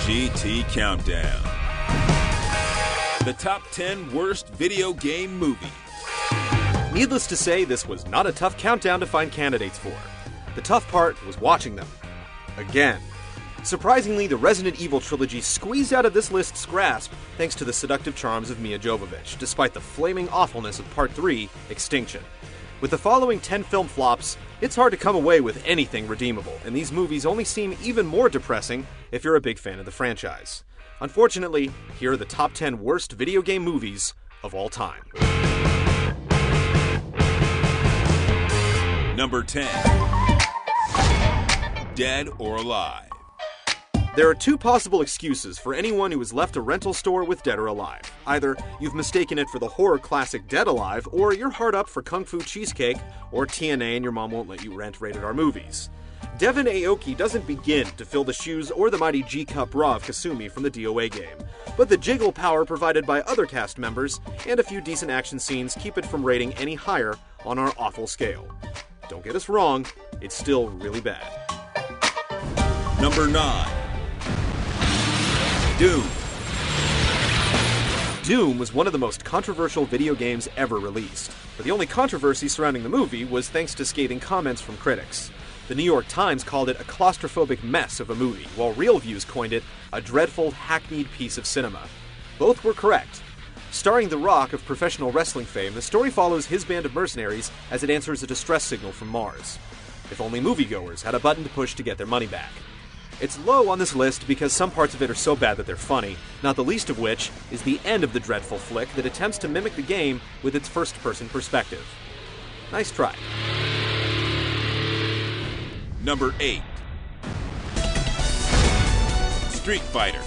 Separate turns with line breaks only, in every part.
GT Countdown. The top 10 worst video game movies.
Needless to say, this was not a tough countdown to find candidates for. The tough part was watching them. Again. Surprisingly, the Resident Evil trilogy squeezed out of this list's grasp thanks to the seductive charms of Mia Jovovich, despite the flaming awfulness of Part 3, Extinction. With the following 10 film flops, it's hard to come away with anything redeemable, and these movies only seem even more depressing if you're a big fan of the franchise. Unfortunately, here are the top 10 worst video game movies of all time.
Number 10. Dead or Alive.
There are two possible excuses for anyone who has left a rental store with Dead or Alive. Either you've mistaken it for the horror classic Dead Alive, or you're hard up for Kung Fu Cheesecake, or TNA and your mom won't let you rent rated R movies. Devin Aoki doesn't begin to fill the shoes or the mighty G-Cup bra of Kasumi from the DOA game, but the jiggle power provided by other cast members and a few decent action scenes keep it from rating any higher on our awful scale. Don't get us wrong, it's still really bad.
Number 9. Doom.
Doom was one of the most controversial video games ever released, but the only controversy surrounding the movie was thanks to scathing comments from critics. The New York Times called it a claustrophobic mess of a movie, while ReelViews coined it a dreadful, hackneyed piece of cinema. Both were correct. Starring The Rock of professional wrestling fame, the story follows his band of mercenaries as it answers a distress signal from Mars. If only moviegoers had a button to push to get their money back. It's low on this list because some parts of it are so bad that they're funny, not the least of which is the end of the dreadful flick that attempts to mimic the game with its first-person perspective. Nice try.
Number 8. Street Fighter.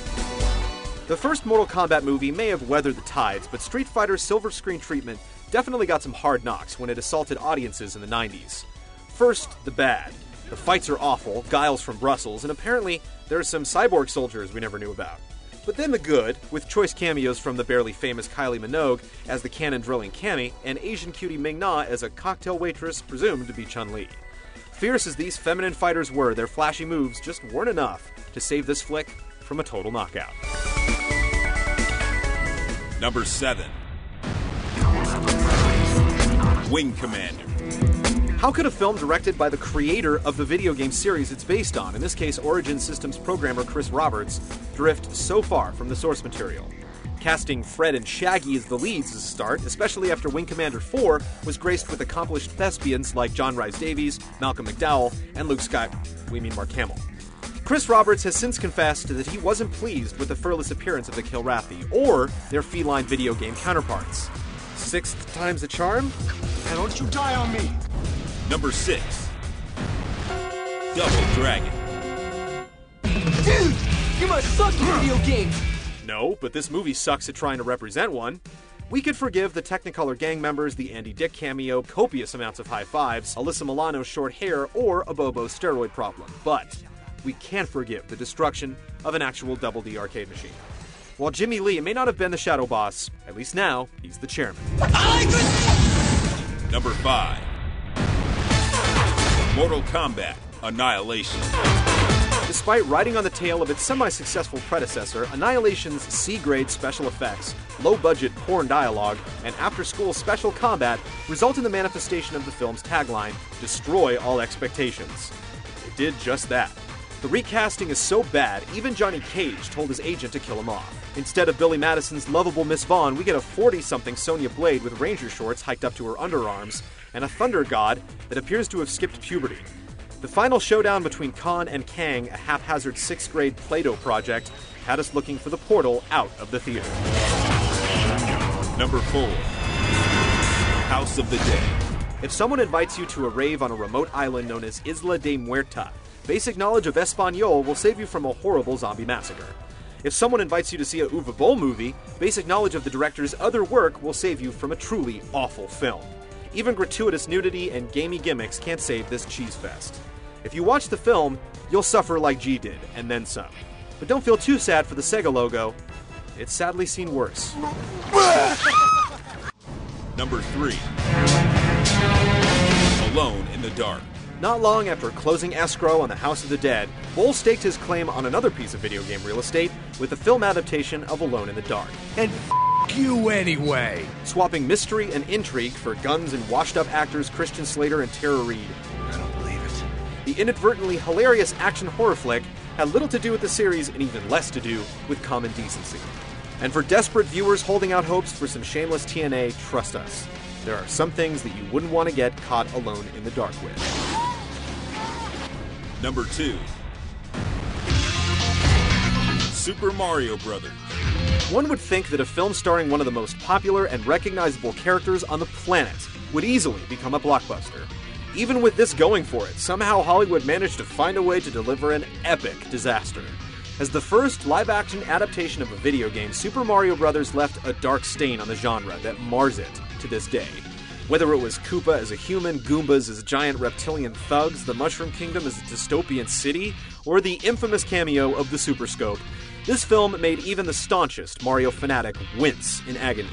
The first Mortal Kombat movie may have weathered the tides, but Street Fighter's silver screen treatment definitely got some hard knocks when it assaulted audiences in the 90s. First, the bad. The fights are awful, Guile's from Brussels, and apparently there are some cyborg soldiers we never knew about. But then the good, with choice cameos from the barely famous Kylie Minogue as the cannon-drilling Cammy, and Asian cutie Ming-Na as a cocktail waitress presumed to be Chun-Li. Fierce as these feminine fighters were, their flashy moves just weren't enough to save this flick from a total knockout.
Number 7. Wing Commander.
How could a film directed by the creator of the video game series it's based on, in this case Origin Systems programmer Chris Roberts, drift so far from the source material? Casting Fred and Shaggy as the leads is a start, especially after Wing Commander 4 was graced with accomplished thespians like John Rhys Davies, Malcolm McDowell, and Mark Hamill. Chris Roberts has since confessed that he wasn't pleased with the furless appearance of the Kilrathi, or their feline video game counterparts. Sixth time's the charm?
Now don't you die on me!
Number 6. Double Dragon.
Dude! You must suck at video games!
No, but this movie sucks at trying to represent one. We could forgive the Technicolor gang members, the Andy Dick cameo, copious amounts of high fives, Alyssa Milano's short hair, or a Bobo's steroid problem. But we can't forgive the destruction of an actual Double D arcade machine. While Jimmy Lee may not have been the shadow boss, at least now, he's the chairman.
Number 5. Mortal Kombat Annihilation.
Despite riding on the tail of its semi-successful predecessor, Annihilation's C-grade special effects, low-budget porn dialogue, and after-school special combat result in the manifestation of the film's tagline, "Destroy all expectations." It did just that. The recasting is so bad, even Johnny Cage told his agent to kill him off. Instead of Billy Madison's lovable Miss Vaughn, we get a 40-something Sonya Blade with ranger shorts hiked up to her underarms, and a thunder god that appears to have skipped puberty. The final showdown between Khan and Kang, a haphazard 6th grade Play-Doh project, had us looking for the portal out of the theater.
Number 4. House of the Dead.
If someone invites you to a rave on a remote island known as Isla de Muerta, basic knowledge of Espanol will save you from a horrible zombie massacre. If someone invites you to see a Uwe Boll movie, basic knowledge of the director's other work will save you from a truly awful film. Even gratuitous nudity and gamey gimmicks can't save this cheese fest. If you watch the film, you'll suffer like G did, and then some. But don't feel too sad for the Sega logo. It's sadly seen worse.
Number 3. Alone in the Dark.
Not long after closing escrow on The House of the Dead, Boll staked his claim on another piece of video game real estate with the film adaptation of Alone in the Dark.
And you anyway.
Swapping mystery and intrigue for guns and washed-up actors Christian Slater and Tara Reid.
I don't believe it.
The inadvertently hilarious action horror flick had little to do with the series and even less to do with common decency. And for desperate viewers holding out hopes for some shameless TNA, trust us. There are some things that you wouldn't want to get caught alone in the dark with.
Number 2. Super Mario Brothers.
One would think that a film starring one of the most popular and recognizable characters on the planet would easily become a blockbuster. Even with this going for it, somehow Hollywood managed to find a way to deliver an epic disaster. As the first live-action adaptation of a video game, Super Mario Bros. Left a dark stain on the genre that mars it to this day. Whether it was Koopa as a human, Goombas as giant reptilian thugs, the Mushroom Kingdom as a dystopian city, or the infamous cameo of the Super Scope, this film made even the staunchest Mario fanatic wince in agony.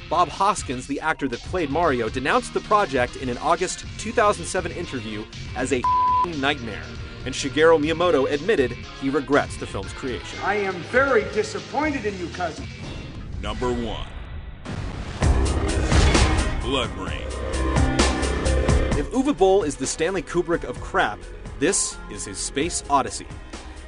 Bob Hoskins, the actor that played Mario, denounced the project in an August 2007 interview as a nightmare, and Shigeru Miyamoto admitted he regrets the film's creation.
I am very disappointed in you, cousin.
Number 1. Blood Rain.
If Uwe Boll is the Stanley Kubrick of crap, this is his space odyssey.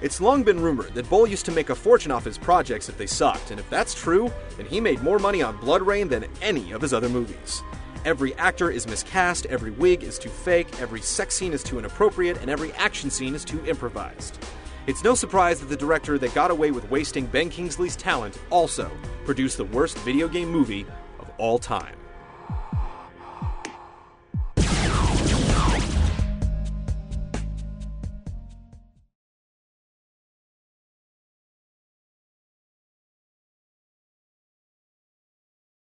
It's long been rumored that Boll used to make a fortune off his projects if they sucked, and if that's true, then he made more money on Blood Rain than any of his other movies. Every actor is miscast, every wig is too fake, every sex scene is too inappropriate, and every action scene is too improvised. It's no surprise that the director that got away with wasting Ben Kingsley's talent also produced the worst video game movie of all time.